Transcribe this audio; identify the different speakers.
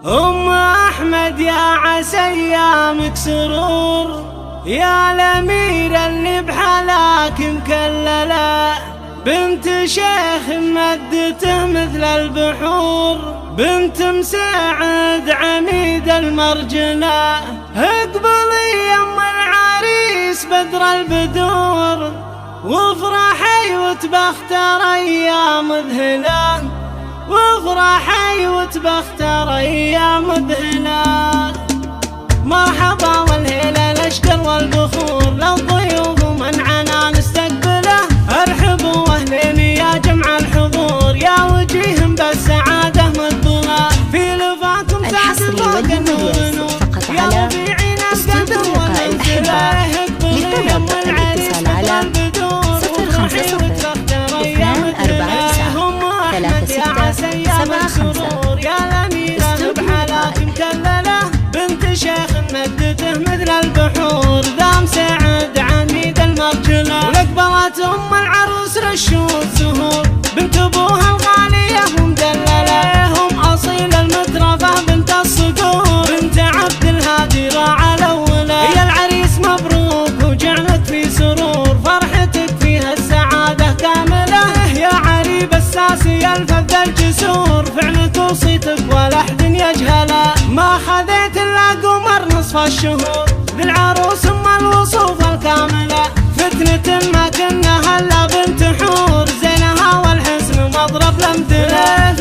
Speaker 1: أم أحمد يا عسى أيامك سرور، يا الأميرة اللي بحلاك مكللة، بنت شيخ مدته مثل البحور، بنت مساعد عميد المرجلة. اقبلي يم العريس بدر البدور، وافرحي وتبختر أيام مذهلة، وافرحي وتبختر أيام مذهلة. مرحبا والهلا الأشكر والبخور، للضيوف ومنعنا نستقبله، ارحبوا واهلين يا جمع الحضور، يا وجيهم بالسعادة مذبولة، في لفاكم
Speaker 2: الحصري والمميز فقط على استوديو لقاء الأحبة. للطلب الاتصال على 050 249 3675.
Speaker 1: يا الأميرة بحلاك مكللة، بنت شيخ مدته مثل البحور، ذا مساعد عميد المرجلة. ولقبلت أم العروس رشود زهور، بنت أبوها الغالية ومدللة، هم أصيل المترفة بنت الصقور، بنت عبد الهادي راعى الأولى. يا العريس مبروك وجعلك في سرور، فرحتك فيها السعادة كاملة، يا عريب الساسي الفذ الجسور، فعلك وصيتك ولا أحد يجهله، ما خذيت إلا قمر نصف الشهور، للعروس أم الوصوف الكاملة، فتنة ما كنا هلا بنت حور، زينها والحسن مضرب الأمثلة.